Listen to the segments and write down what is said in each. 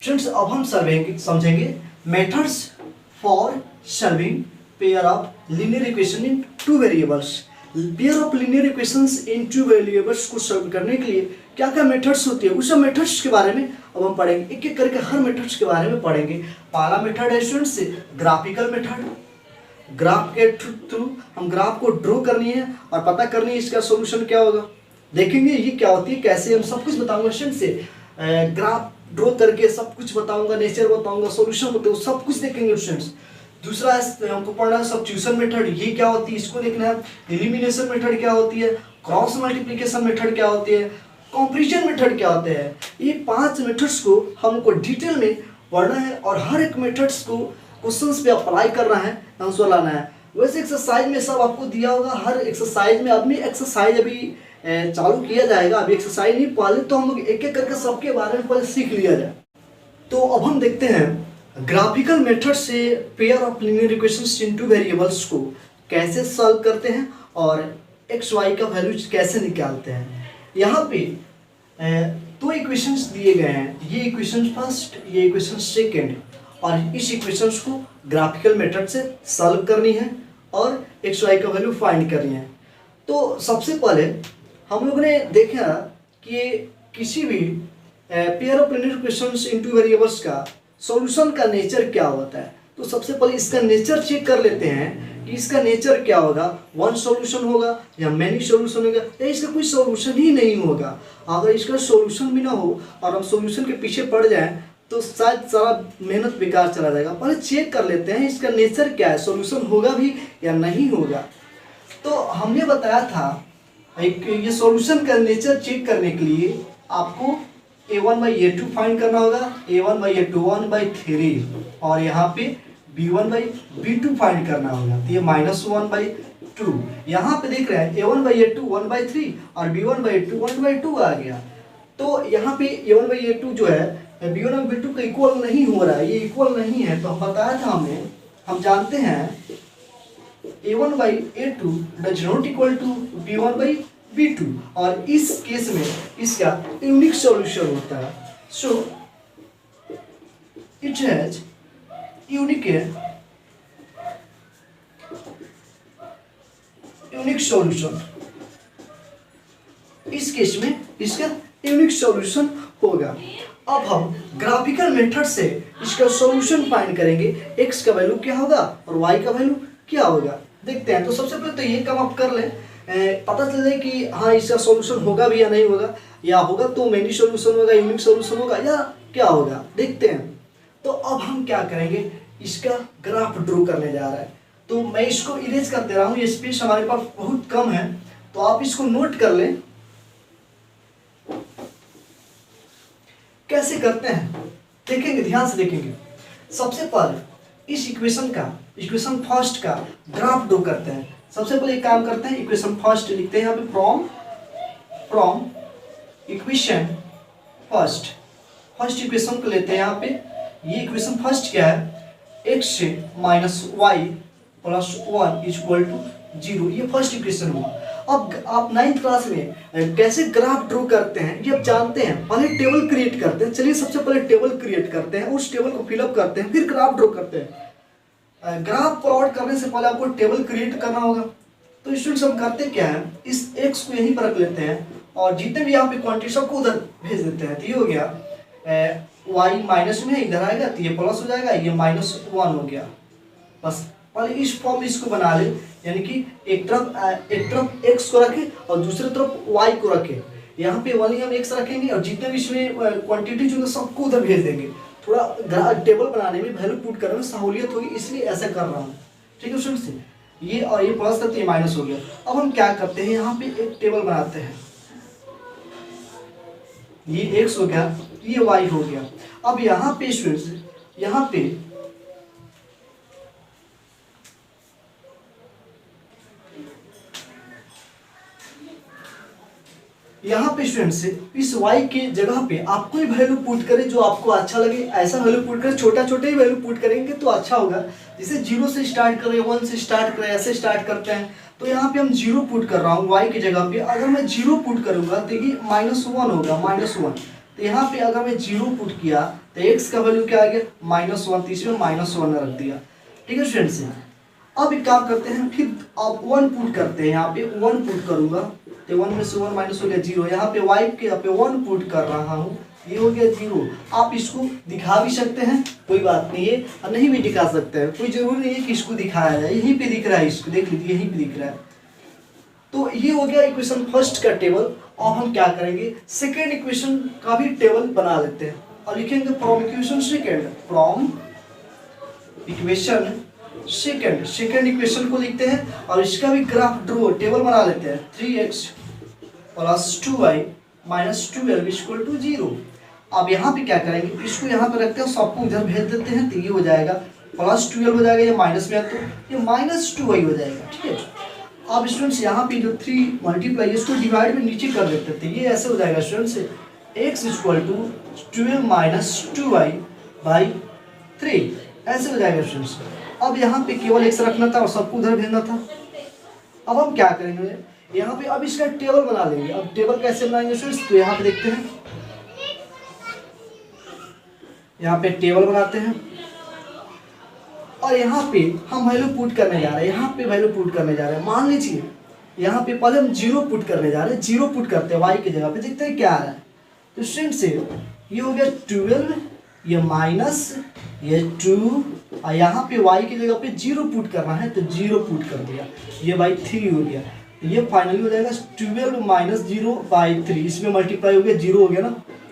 Students अब हम समझेंगे methods for solving pair of linear equation in two variables. Pair of linear equations in two variables को solve करने के लिए क्या क्या मेथड्स होती है, उस सब मेथड्स के बारे में अब हम पढ़ेंगे। एक एक करके हर मेथड्स के बारे में पढ़ेंगे। पहला मेथड है स्टूडेंट्स ग्राफिकल मेथड। ग्राफ के थ्रू हम ग्राफ को ड्रॉ करनी है और पता करनी है इसका सॉल्यूशन क्या होगा। देखेंगे ये क्या होती है, कैसे, हम सब कुछ बताऊंगा स्टूडेंट्स से। ग्राफ ड्रॉ करके सब कुछ बताऊंगा, नेचर बताऊंगा, सॉल्यूशन बताऊंगा, सब कुछ देखेंगे स्टूडेंट्स। दूसरा हमको पढ़ना है सब्स्टिट्यूशन मेथड, ये क्या होती है इसको देखना है। एलिमिनेशन मेथड क्या होती है, क्रॉस मल्टीप्लिकेशन मेथड क्या होती है, कंपैरिजन मेथड क्या होते हैं। ये 5 मेथड्स को हमको डिटेल में पढ़ना है और हर एक मेथड्स को क्वेश्चंस पे अप्लाई करना है, आंसर लाना है। वैसे एक्सरसाइज में सब आपको दिया होगा, हर एक्सरसाइज में अभी एक्सरसाइज अभी चालू किया जाएगा। अभी एक्सरसाइज नहीं, पहले तो हम लोग एक एक करके सबके बारे में पहले सीख लिया जाए। तो अब हम देखते हैं ग्राफिकल मेथड से pair of linear equations into variables को कैसे सॉल्व करते हैं और एक्स वाई का वैल्यू कैसे निकालते हैं। यहाँ पे 2 इक्वेशंस दिए गए हैं, ये इक्वेशन फर्स्ट, ये इक्वेशन सेकेंड, और इस इक्वेशंस को ग्राफिकल मेथड से सॉल्व करनी है और एक्स वाई का वैल्यू फाइंड करनी है। तो सबसे पहले हम लोगों ने देखा कि किसी भी pair of linear equations into variables का सॉल्यूशन का नेचर क्या होता है। तो सबसे पहले इसका नेचर चेक कर लेते हैं कि इसका नेचर क्या होगा, वन सॉल्यूशन होगा या मैनी सॉल्यूशन होगा या इसका कोई सॉल्यूशन ही नहीं होगा। अगर इसका सॉल्यूशन भी ना हो और हम सॉल्यूशन के पीछे पड़ जाएं तो शायद सारा मेहनत बेकार चला जाएगा। पहले चेक कर लेते हैं इसका नेचर क्या है, सॉल्यूशन होगा भी या नहीं होगा। तो हमने बताया था ये सॉल्यूशन का नेचर चेक करने के लिए आपको a1/a2 फाइंड करना होगा, a1/a2 1/3, और यहाँ पे b1/b2 फाइंड करना होगा, तो ये -1/2। यहाँ पे देख रहे हैं a1/a2 1/3 और b1/a2 1/2 आ गया। तो यहाँ पे a1/a2 जो है b1/b2 का इक्वल नहीं हो रहा है, ये इक्वल नहीं है। तो हम बताया था हम जानते हैं a1/a2 does not equal to b1/b2, और इस केस में इसका यूनिक सॉल्यूशन होता है। So it has unique solution. इस केस में इसका यूनिक सॉल्यूशन होगा। अब हम ग्राफिकल मेथड से इसका सॉल्यूशन फाइंड करेंगे, x का वैल्यू क्या होगा और y का वैल्यू क्या होगा, देखते हैं। तो सबसे पहले तो ये काम आप कर लें, पता चल जाए कि हाँ इसका सॉल्यूशन होगा भी या नहीं होगा, या होगा तो मैनी सॉल्यूशन होगा, यूनिक सॉल्यूशन होगा, या क्या होगा, देखते हैं। तो अब हम क्या करेंगे, इसका ग्राफ ड्रॉ करने जा रहा है। तो मैं इसको इरेज कर दे रहा हूँ, ये स्पेस हमारे पास बहुत कम है, तो आप इसको नोट कर लें। कैसे करते हैं देखेंगे, ध्यान से देखेंगे। सबसे पहले इस इक्वेशन फर्स्ट का ग्राफ ड्रॉ करते हैं। सबसे पहले एक काम करते हैं, इक्वेशन फर्स्ट लिखते हैं यहाँ पे, फ्रॉम इक्वेशन फर्स्ट इक्वेशन को लेते हैं यहाँ पे। ये इक्वेशन फर्स्ट क्या है, x - y + 1 = 0, ये फर्स्ट इक्वेशन हुआ। अब आप 9th क्लास में कैसे ग्राफ ड्रॉ करते हैं ये आप जानते हैं। पहले टेबल क्रिएट करते हैं, चलिए सबसे पहले टेबल क्रिएट करते हैं, उस टेबल को फिलअप करते हैं, फिर ग्राफ ड्रॉ करते हैं। ग्राफ प्लॉट करने से पहले आपको टेबल क्रिएट करना होगा। तो स्टूडेंट्स हम करते क्या है, इस x को यहीं पर रख लेते हैं और जितने भी यहाँ पे क्वांटिटी सबको उधर भेज देते हैं। तो ये हो गया y माइनस में इधर आएगा तो ये प्लस हो जाएगा, ये -1 हो गया। बस पहले इस फॉर्म में इसको बना ले, यानी कि एक तरफ x को रखे और दूसरी तरफ y को रखे। यहाँ पे वाली हम x रखेंगे और जितने भी इसमें क्वांटिटी जो सबको उधर भेज देंगे। थोड़ा टेबल बनाने में, वैल्यू पुट करने में सहूलियत होगी, इसलिए ऐसा कर रहा हूँ। ठीक है स्टूडेंट्स, ये और ये प्लस था तो ये माइनस हो गया। अब हम क्या करते हैं, यहाँ पे एक टेबल बनाते हैं। ये x हो गया, ये y हो गया। अब यहाँ पे स्टूडेंट्स, यहाँ पे स्टूडेंट्स इस y के जगह पे आप कोई वैल्यू पुट करें जो आपको अच्छा लगे, ऐसा वैल्यू पुट करें, छोटा ही वैल्यू पुट करेंगे तो अच्छा होगा। जैसे 0 से स्टार्ट करें, 1 से स्टार्ट करें, ऐसे स्टार्ट करते हैं। तो यहाँ पे हम 0 पुट कर रहा हूँ y की जगह पे। अगर मैं 0 पुट करूंगा तो ये -1 होगा, -1। तो यहाँ पे अगर मैं 0 पुट किया तो x का वैल्यू क्या आ गया -1, तो इसमें -1 रख दिया। ठीक है स्टूडेंट्स, अब एक काम करते हैं, फिर अब 1 पुट करते हैं, यहाँ पे 1 पुट करूंगा तो 1 में से 1 माइनस हो गया 0, यहाँ पे y के यहाँ पे 1 पुट कर रहा हूँ, ये हो गया 0। आप इसको दिखा भी सकते हैं, कोई बात नहीं है, और नहीं भी दिखा सकते हैं, कोई जरूरी नहीं है कि इसको दिखाया जाए, यहीं पे दिख रहा है, इसको देख लीजिए यहीं पे दिख रहा है। तो ये हो गया इक्वेशन फर्स्ट का टेबल। अब हम क्या करेंगे, सेकेंड इक्वेशन का भी टेबल बना लेते हैं और लिखेंगे from equation second, from equation second equation को लिखते हैं और इसका भी ग्राफ ड्रॉ टेबल बना लेते हैं। 3x + 2y - 12 = 0। अब यहाँ पे क्या करेंगे, इसको यहाँ पे रखते हैं, सबको इधर भेज देते हैं, तो ये हो जाएगा +12 हो जाएगा, ये माइनस में है तो ये -2y हो जाएगा। ठीक है, अब स्टूडेंट्स यहाँ पे जो 3 मल्टीप्लाई इसको डिवाइड में नीचे कर देते थे, ये ऐसे हो जाएगा स्टूडेंट्स, x = 12 - 2y/3 ऐसे हो जाएगा स्टूडेंट्स। अब यहाँ पे केवल x रखना था और सबको उधर भेजना था। अब हम क्या करेंगे, यहाँ पे अब इसका टेबल बना लेंगे। अब टेबल कैसे बनाएंगे स्टूडेंट्स, तो यहाँ पे देखते हैं, यहाँ पे टेबल बनाते हैं और यहाँ पे हम वैल्यू पुट करने जा रहे हैं, यहाँ पे वैल्यू पुट करने जा रहे हैं। मान लीजिए यहाँ पे पहले हम 0 पुट करने जा रहे हैं, 0 पुट करते हैं y की जगह पे, देखते हैं क्या आ रहा है। तो स्टूडेंट्स ये हो गया 12, ये माइनस ये 2 और यहाँ पे y की जगह पे 0 पुट करना है तो 0 पुट कर दिया, ये बाई 3 हो गया। तो ये फाइनली हो जाएगा 12 - 0/3, इसमें मल्टीप्लाई हो गया 0 हो गया ना,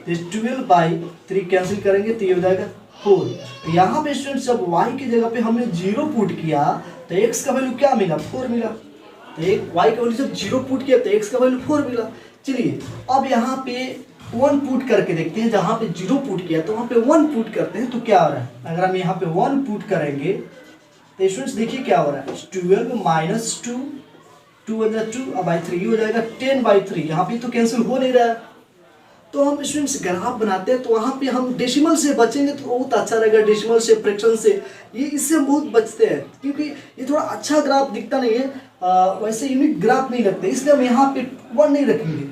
तो 12/3 कैंसिल करेंगे तो ये हो जाएगा 4। तो यहाँ पे स्टूडेंट्स जब y की जगह पे हमने 0 पुट किया तो x का वैल्यू क्या मिला, 4 मिला। तो y का वैल्यू जब 0 पुट किया तो x का वैल्यू 4 मिला। चलिए अब यहाँ पे 1 पुट करके देखते हैं, जहाँ पे 0 पुट किया तो वहाँ पे 1 पुट करते हैं तो क्या हो रहा है। अगर हम यहाँ पे 1 पुट करेंगे तो स्टूडेंट्स देखिए क्या हो रहा है, 12 - 2 2 × 2/3 हो जाएगा 10/3, यहाँ पे तो कैंसिल हो नहीं रहा है। तो हम स्टूडेंट्स ग्राफ बनाते हैं तो वहाँ पे हम डेसिमल से बचेंगे तो बहुत अच्छा रहेगा, डेसिमल से, फ्रैक्शन से, ये इससे हम बहुत बचते हैं क्योंकि ये थोड़ा अच्छा ग्राफ दिखता नहीं है, वैसे यूनिक ग्राफ नहीं लगते, इसलिए हम यहाँ पे 1 नहीं रखेंगे,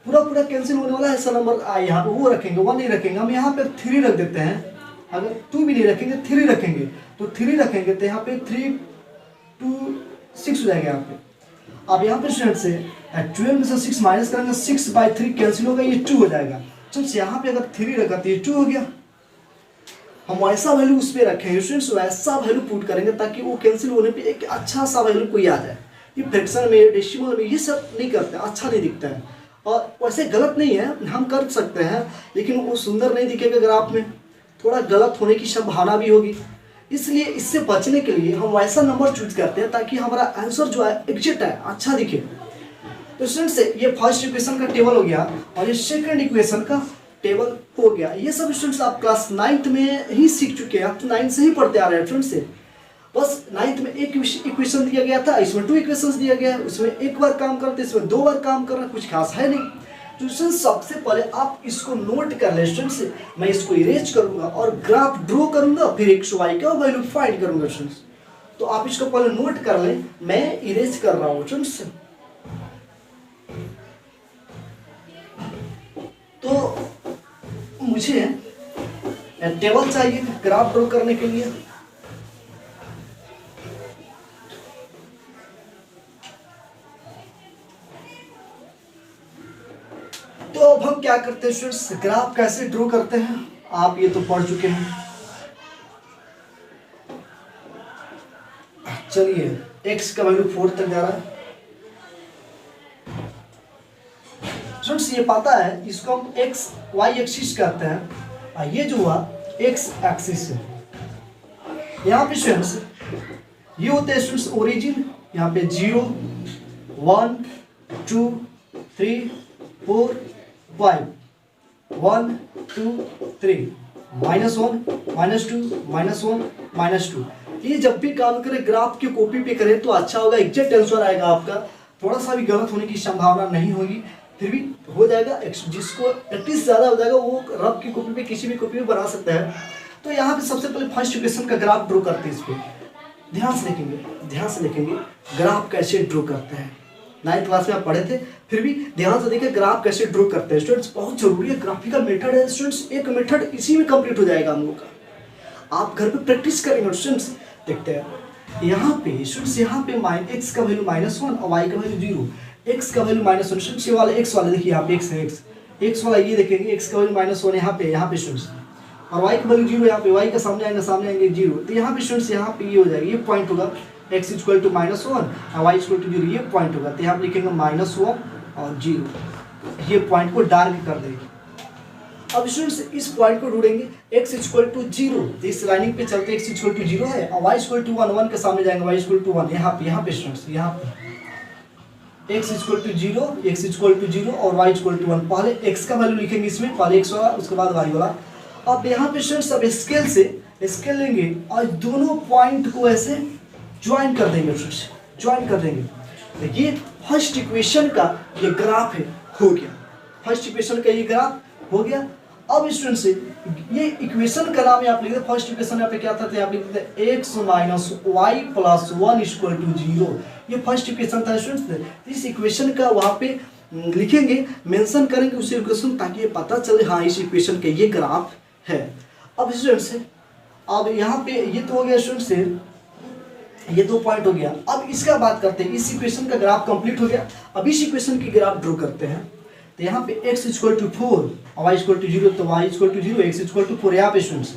पूरा कैंसिल होने वाला है ऐसा नंबर यहाँ पे वो रखेंगे, 1 नहीं रखेंगे, हम यहाँ पे 3 रख देते हैं। अगर 2 भी नहीं रखेंगे 3 रखेंगे, तो 3 रखेंगे तो यहाँ पे 3 2 6 हो जाएगा यहाँ पे। अब यहाँ पे स्टूडेंट से 12 में से 6 माइनस करेंगे, 6/3 कैंसिल होगा, ये 2 हो जाएगा। तो यहाँ पे अगर 3 रखा तो ये 2 हो गया। हम वैसा वैल्यू उस पर रखेंगे स्टूडेंट्स, वैसा वैल्यू पुट करेंगे ताकि वो कैंसिल होने पे एक अच्छा सा वैल्यू कोई आ जाए। ये फ्रैक्शन में, डेसिमल में ये सब नहीं करते, अच्छा नहीं दिखता है और वैसे गलत नहीं है, हम कर सकते हैं, लेकिन वो सुंदर नहीं दिखेगा ग्राफ में, थोड़ा गलत होने की संभावना भी होगी। इसलिए इससे बचने के लिए हम वैसा नंबर चूज करते हैं ताकि हमारा आंसर जो है एग्जैक्ट है, अच्छा दिखे। तो स्टूडेंट्स ये फर्स्ट इक्वेशन का टेबल हो गया और ये सेकंड इक्वेशन का टेबल हो गया। ये सब स्टूडेंट्स आप क्लास 9th में ही सीख चुके हैं, आप तो 9th से ही पढ़ते आ रहे हैं स्टूडेंट्स से। बस 9th में एक इक्वेशन दिया गया था, इसमें 2 इक्वेशंस दिया गया है, उसमें एक बार काम करते, इसमें 2 बार काम करना, कुछ खास है नहीं। तो स्टूडेंट्स सबसे पहले आप इसको नोट कर लें स्टूडेंट्स, मैं इसको इरेज करूंगा और ग्राफ ड्रॉ करूंगा, फिर x y का वैल्यू फाइंड करूंगा स्टूडेंट्स। तो आप इसको पहले नोट कर लें, मैं इरेज कर रहा हूं स्टूडेंट्स। तो मुझे टेबल चाहिए ग्राफ ड्रॉ करने के लिए। तो अब हम क्या करते हैं स्टूडेंट्स, ग्राफ कैसे ड्रॉ करते हैं आप ये तो पढ़ चुके हैं। चलिए x का वैल्यू 4 तक जा रहा है स्टूडेंट्स, ये पता है, इसको हम x y एक्सिस कहते हैं और ये जो हुआ x एक्सिस है। यहाँ पे स्टूडेंट्स ये होते हैं स्टूडेंट्स ओरिजिन, यहाँ पे 0 1 2 3 4 5 1 2 3 -1 -2 -1 -2। ये जब भी काम करें ग्राफ की कॉपी पे करें तो अच्छा होगा, एग्जैक्ट आंसर आएगा आपका, थोड़ा सा भी गलत होने की संभावना नहीं होगी, फिर भी हो जाएगा। जिसको प्रैक्टिस ज़्यादा हो जाएगा वो रफ की कॉपी पे, किसी भी कॉपी पे बना सकता है। तो यहाँ पे सबसे पहले फर्स्ट इक्वेशन का ग्राफ ड्रॉ करते हैं। इस पर ध्यान से देखेंगे ग्राफ कैसे ड्रॉ करते हैं। 9th क्लास में आप पढ़े थे, फिर भी ध्यान से देखिए ग्राफ कैसे ड्रॉ करते हैं स्टूडेंट्स, बहुत जरूरी है। ग्राफिकल मेथड है स्टूडेंट्स, एक मेथड इसी में कंप्लीट हो जाएगा हम लोग का। आप घर पे प्रैक्टिस करेंगे स्टूडेंट्स। देखते हैं यहाँ पे स्टूडेंट्स, यहाँ पे x का वैल्यू -1 और y का वैल्यू 0, x का वैल्यू -1 स्टूडेंट्स, ये वाला x वाला देखिए यहाँ पे x है, x वाला ये देखेंगे, x का वैल्यू -1 यहाँ पे स्टूडेंट्स, और y का वैल्यू 0 यहाँ पे, y का सामने आएंगे 0, तो यहाँ पे स्टूडेंट्स यहाँ पे ये हो जाएगा, ये पॉइंट होगा x इक्वल टू -1 और y इक्वल टू 0, ये पॉइंट होगा, तो यहाँ पे लिखेंगे -1 और 0, ये पॉइंट को डार्क कर देंगे। अब स्टूडेंट्स इस पॉइंट को ढूंढेंगे, x इक्वल टू 0, तो इस लाइनिंग पे चलते x इक्वल टू 0 है, और y इक्वल टू 1 के सामने जाएंगे, y इक्वल टू 1 यहाँ पे स्टूडेंट्स, यहाँ पे x इक्वल टू 0 और y इक्वल टू 1, पहले x का वैल्यू लिखेंगे इसमें, पहले x वाला उसके बाद y वाला। अब यहाँ पे स्टूडेंट्स अब स्केल लेंगे और दोनों पॉइंट को ऐसे ज्वाइन कर देंगे स्टूडेंट्स, ज्वाइन कर देंगे, तो ये फर्स्ट इक्वेशन का ये ग्राफ है, हो गया, फर्स्ट इक्वेशन का ये ग्राफ हो गया। अब स्टूडेंट से ये इक्वेशन का नाम आप लिखते हैं, फर्स्ट इक्वेशन यहाँ पे क्या था, आप लिखते हैं x minus y plus 1 equal to 0, ये फर्स्ट इक्वेशन था स्टूडेंट्स। इस इक्वेशन का वहाँ पे लिखेंगे, मेंशन करेंगे उस इक्वेशन, ताकि ये पता चले हाँ इस इक्वेशन का ये ग्राफ है। अब स्टूडेंट्स अब यहाँ पे ये तो हो गया स्टूडेंट्स, ये 2 पॉइंट हो गया। अब इसका बात करते हैं, इस इक्वेशन का ग्राफ कंप्लीट हो गया, अब इस इक्वेशन की ग्राफ ड्रॉ करते हैं। तो यहाँ पे x इक्वल टू 4 और y इक्वल टू 0, तो y equal to 0, x equal to 4, यहाँ पे स्टूडेंट्स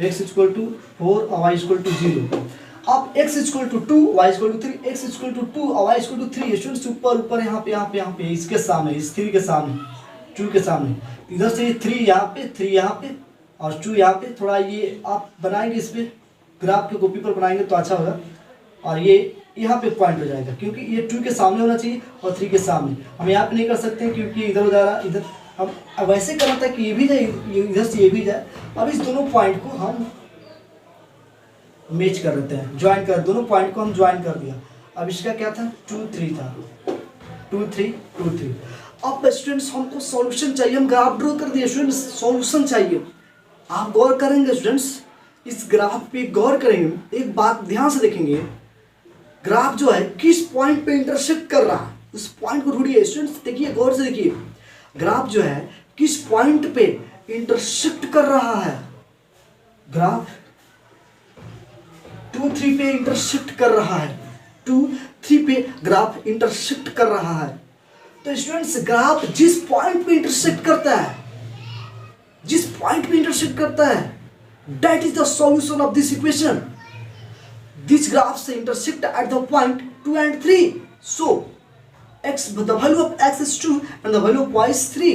x इक्वल टू 4 और y इक्वल टू 0। अब x equal to 2, y equal to 3, x equal to 2 और y इक्वल टू 3 स्टूडेंट्स, ऊपर यहाँ पे इसके सामने, इस 3 के सामने, 2 के सामने, इधर से ये 3 यहाँ पे और 2 यहाँ पे, थोड़ा ये आप बनाएंगे, इस पे ग्राफ के कॉपी पर बनाएंगे तो अच्छा होगा, और ये यहाँ पे पॉइंट हो जाएगा, क्योंकि ये 2 के सामने होना चाहिए और 3 के सामने। हम यहाँ पे नहीं कर सकते हैं क्योंकि इधर उधर इधर, अब वैसे करना था कि ये भी जाए, इधर से ये भी जाए। अब इस दोनों पॉइंट को हम मैच कर देते हैं, ज्वाइन कर, दोनों पॉइंट को हम ज्वाइन कर दिया। अब इसका क्या था, 2 3 था, 2 3 2 3। अब स्टूडेंट्स हमको सॉल्यूशन चाहिए, हम ग्राफ ड्रॉ कर दिए स्टूडेंट्स, सॉल्यूशन चाहिए। आप गौर करेंगे स्टूडेंट्स, इस ग्राफ पे गौर करेंगे, एक बात ध्यान से देखेंगे, ग्राफ जो है किस पॉइंट पे इंटरसेक्ट कर रहा है, उस पॉइंट को ढूंढिए स्टूडेंट्स। देखिए गौर से देखिए, ग्राफ जो है किस पॉइंट पे इंटरसेक्ट कर रहा है, ग्राफ 2 3 पे इंटरसेक्ट कर रहा है, 2 3 पे ग्राफ इंटरसेक्ट कर रहा है। तो स्टूडेंट्स ग्राफ जिस पॉइंट पे इंटरसेक्ट करता है, जिस पॉइंट पे इंटरसेक्ट करता है, that is the solution of this equation. These graphs intersect at the point 2 and 3. So, the value of x is 2 and the value of y is 3.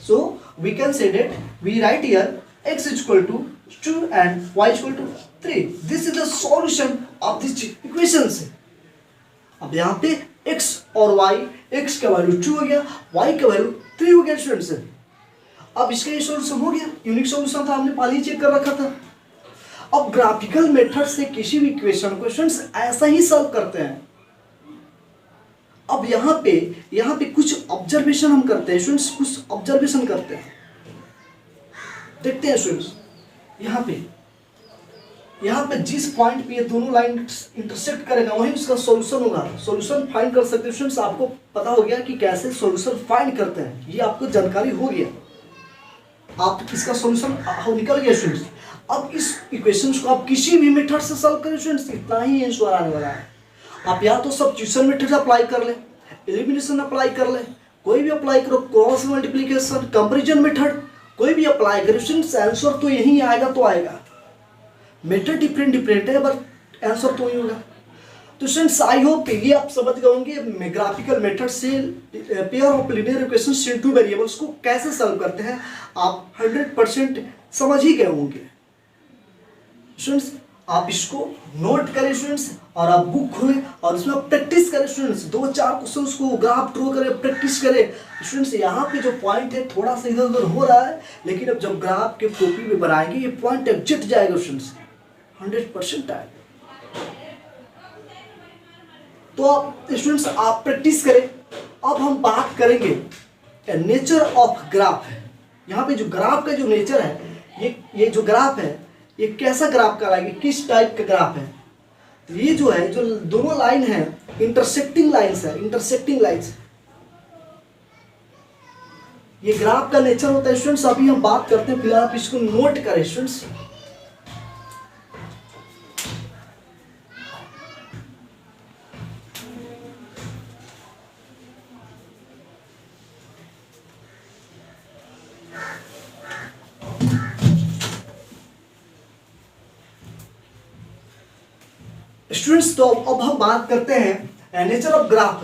So, we can say that we write here x is equal to 2 and y is equal to 3. This is the solution of this equations. अब यहाँ पे x और y, x का value 2 हो गया, y का value 3 हो गया स्टूडेंट्स। अब इसका ये सॉल्यूशन हो गया, यूनिक सॉल्यूशन था, हमने पहले ही चेक कर रखा था। अब ग्राफिकल मेथड से किसी भी इक्वेशन को स्टूडेंट्स ऐसा ही सॉल्व करते हैं। अब यहाँ पे कुछ ऑब्जर्वेशन हम करते हैं स्टूडेंट्स, कुछ ऑब्जर्वेशन करते हैं, देखते हैं स्टूडेंट्स। यहाँ पे जिस पॉइंट पे ये दोनों लाइन इंटरसेक्ट करेगा वही उसका सॉल्यूशन होगा। सॉल्यूशन फाइंड कर सकते हैं स्टूडेंट्स, आपको पता हो गया कि कैसे सॉल्यूशन फाइंड करते हैं, ये आपको जानकारी हो गया, आप इसका सॉल्यूशन निकल गया स्टूडेंट्स। अब इस इक्वेशंस को आप किसी भी मेथड से सॉल्व करें स्टूडेंट्स, इतना ही आंसर आने वाला है। आप या तो सब्स्टिट्यूशन मेथड अप्लाई कर ले, एलिमिनेशन अप्लाई कर ले, कोई भी अप्लाई करो, क्रॉस मल्टीप्लिकेशन, कंपैरिजन मेथड, कोई भी अप्लाई करो स्टूडेंट्स, आंसर तो यही आएगा तो आएगा। मेथड डिफरेंट है बट आंसर तो ही होगा। तो स्टूडेंट्स आई होप ये आप समझ गए होंगे ग्राफिकल मेथड से pair of linear equations in 2 variables को कैसे सॉल्व करते हैं, आप 100% समझ ही गए होंगे स्टूडेंट्स। आप इसको नोट करें स्टूडेंट्स, और आप बुक खोलें और उसमें प्रैक्टिस करें स्टूडेंट्स, 2-4 क्वेश्चंस को ग्राफ ड्रॉ करें, प्रैक्टिस करें स्टूडेंट्स। यहाँ पे जो पॉइंट है थोड़ा सा इधर उधर हो रहा है, लेकिन अब जब ग्राफ के कॉपी में बनाएंगे ये पॉइंट एग्जैक्ट जाएगा स्टूडेंट्स, 100% आएगा। तो आप स्टूडेंट्स आप प्रैक्टिस करें। अब हम बात करेंगे नेचर ऑफ ग्राफ। यहाँ पे जो ग्राफ का जो नेचर है, ये जो ग्राफ है ये कैसा ग्राफ कहलाएगा, किस टाइप का ग्राफ है। तो ये जो है, जो दोनों लाइन है इंटरसेक्टिंग लाइन्स है, इंटरसेक्टिंग लाइन्स। ये ग्राफ का नेचर होता है स्टूडेंट्स, अभी हम बात करते हैं, फिलहाल आप इसको नोट करें स्टूडेंट्स। स्टूडेंट्स तो अब हम बात करते हैं नेचर ऑफ ग्राफ।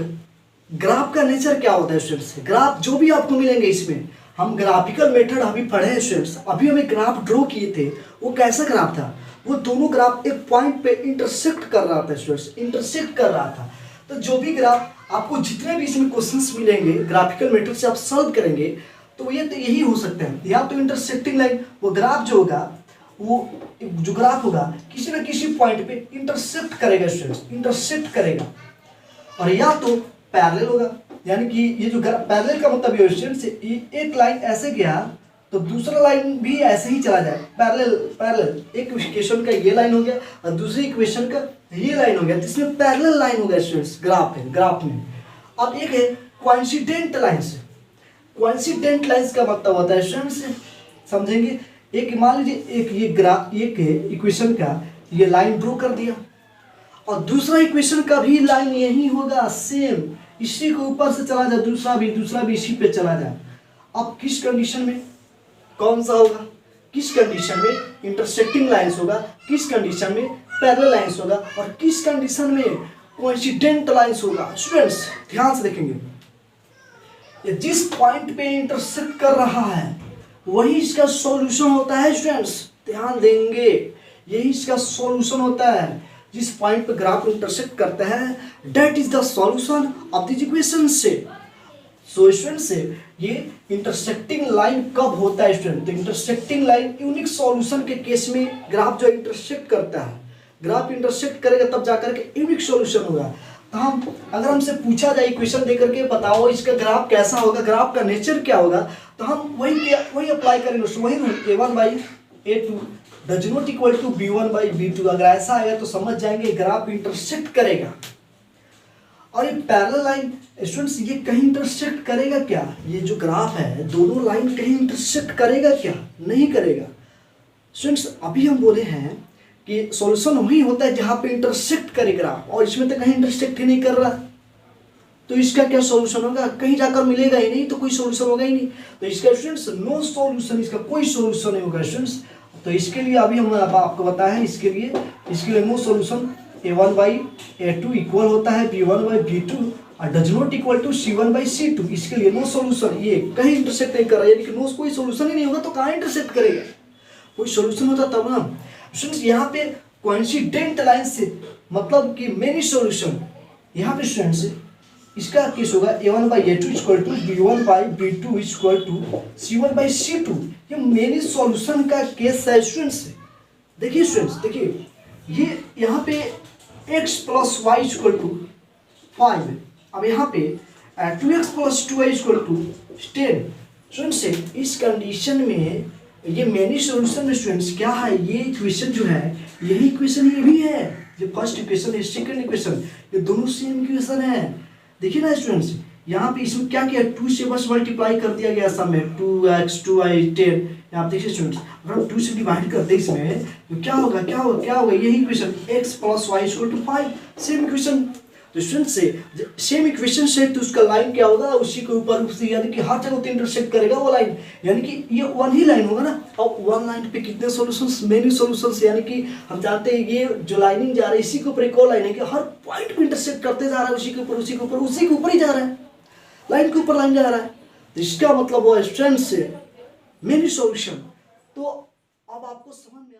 ग्राफ का नेचर क्या होता है स्टूडेंट्स? ग्राफ जो भी आपको मिलेंगे इसमें, हम ग्राफिकल मेथड अभी पढ़े हैं स्टूडेंट्स, अभी हम एक ग्राफ ड्रॉ किए थे। वो कैसा ग्राफ था? वो दोनों ग्राफ एक पॉइंट पे इंटरसेक्ट कर रहा था स्टूडेंट्स, इंटरसेक्ट कर रहा था। तो जो भी ग्राफ आपको, जितने भी इसमें क्वेश्चंस मिलेंगे ग्राफिकल मेथड से आप सॉल्व करेंगे, तो ये तो यही हो सकते हैं, या तो इंटरसेक्टिंग लाइन, वो ग्राफ जो होगा, वो जो ग्राफ होगा किसी न किसी पॉइंट पे इंटरसेक्ट करेगा स्टूडेंट्स, इंटरसेक्ट करेगा। और या तो पैरेलल होगा, यानी कि ये जो पैरेलल का मतलब ये स्टूडेंट्स, एक लाइन ऐसे गया तो दूसरा लाइन भी ऐसे ही चला जाए, पैरेलल पैरेलल। एक इक्वेशन का ये लाइन हो गया और दूसरी इक्वेशन का ये लाइन हो गया, जिसमें पैरेलल लाइन हो गया स्टूडेंट्स ग्राफ है, ग्राफ में। अब एक है कोइंसिडेंट लाइंस। कोइंसिडेंट लाइंस का मतलब होता है स्टूडेंट्स, समझेंगे, एक मान लीजिए एक ये ग्राफ, एक इक्वेशन का ये लाइन ड्रॉ कर दिया और दूसरा इक्वेशन का भी लाइन यही होगा सेम, इसी के ऊपर से चला जाए, दूसरा भी इसी पे चला जाए। अब किस कंडीशन में कौन सा होगा? किस कंडीशन में इंटरसेक्टिंग लाइंस होगा, किस कंडीशन में पैरेलल लाइंस होगा, और किस कंडीशन में कोइंसिडेंट लाइंस होगा? स्टूडेंट्स ध्यान से देखेंगे, ये जिस पॉइंट पे इंटरसेक्ट कर रहा है वही इसका सॉल्यूशन होता है स्टूडेंट्स, ध्यान देंगे, यही इसका सॉल्यूशन होता है। जिस पॉइंट पे ग्राफ इंटरसेक्ट करता है, that is the solution of this equation से। सो स्टूडेंट्स ये इंटरसेक्टिंग लाइन कब होता है स्टूडेंट? तो इंटरसेक्टिंग लाइन यूनिक सॉल्यूशन के केस में ग्राफ जो इंटरसेक्ट करता है, ग्राफ इंटरसेक्ट करेगा तब जाकर के यूनिक सॉल्यूशन होगा। तो हम, अगर हमसे पूछा जाए इक्वेशन देकर के बताओ इसका ग्राफ कैसा होगा, ग्राफ का नेचर क्या होगा, तो हम वही अप्लाई करेंगे, वही a1/a2 does not equal to b1/b2। अगर ऐसा आएगा तो समझ जाएंगे ग्राफ इंटरसेक्ट करेगा। और ये पैरेलल लाइन स्टूडेंट्स, ये कहीं इंटरसेक्ट करेगा क्या? ये जो ग्राफ है दोनों लाइन कहीं इंटरसेक्ट करेगा क्या? नहीं करेगा स्टूडेंट्स। अभी हम बोले हैं कि सॉल्यूशन वही होता है जहां पे इंटरसेक्ट करे ग्राफ, और इसमें तो कहीं इंटरसेक्ट ही नहीं कर रहा, तो इसका क्या सॉल्यूशन होगा? कहीं जाकर मिलेगा ही नहीं, तो कोई सॉल्यूशन होगा ही नहीं। तो इसका स्टूडेंट्स नो सॉल्यूशन, इसका कोई सॉल्यूशन नहीं होगा स्टूडेंट्स। तो इसके लिए अभी हम आपको बताया है, इसके लिए नो सॉल्यूशन a1/a2 इक्वल होता है b1/b2 और does not equal to c1/c2। इसके लिए नो सॉल्यूशन, ये कहीं इंटरसेक्ट नहीं कर रहा है, यानी कि नो कोई सॉल्यूशन ही नहीं होगा तो कहाँ इंटरसेक्ट करेगा? कोई सॉल्यूशन होता तब ना स्टूडेंट्स। यहाँ पे कोइंसिडेंट लाइन से मतलब कि मेनी सॉल्यूशन, यहाँ पे स्टूडेंट्स इसका केस होगा a1/a2 equal to b1/b2 equal to c1/c2। ये मेनी सॉल्यूशन का केस है स्टूडेंट्स। देखिए स्टूडेंट्स, देखिए ये यहाँ पे x + y इक्वल टू 5, अब यहाँ पे 2x + 2y equal to 10। Students इस कंडीशन में ये मेनी सॉल्यूशन में स्टूडेंट्स क्या है? ये इक्वेशन जो है, यही इक्वेशन ये भी है, जो फर्स्ट इक्वेशन है, सेकंड इक्वेशन, ये दोनों सेम इक्वेशन है। देखिए ना स्टूडेंट्स, यहाँ पे इसमें क्या किया, 2 से बस मल्टीप्लाई कर दिया गया सब में, 2x 2y 10। आप देखिए स्टूडेंट्स, अगर हम 2 से डिवाइड करते हैं इसमें तो क्या होगा, यही equation x + y = 5, same equation. तो स्टूडेंट्स सेम इक्वेशन से तो उसका लाइन क्या होगा, उसी के ऊपर उसी, यानी कि हर जगह इंटरसेक्ट करेगा वो लाइन, यानी कि ये वन ही लाइन होगा ना। अब वन लाइन पे कितने सॉल्यूशंस? मेनी सॉल्यूशंस, यानी कि हम जानते हैं ये जो लाइनिंग जा रहा है इसी के ऊपर एक और लाइन है कि हर पॉइंट पे इंटरसेक्ट करते जा रहा है, उसी के ऊपर ही जा रहा है, लाइन के ऊपर लाइन जा रहा है। तो इसका मतलब वो स्ट्रेंथ से मेनी सॉल्यूशन। तो अब आपको समझ में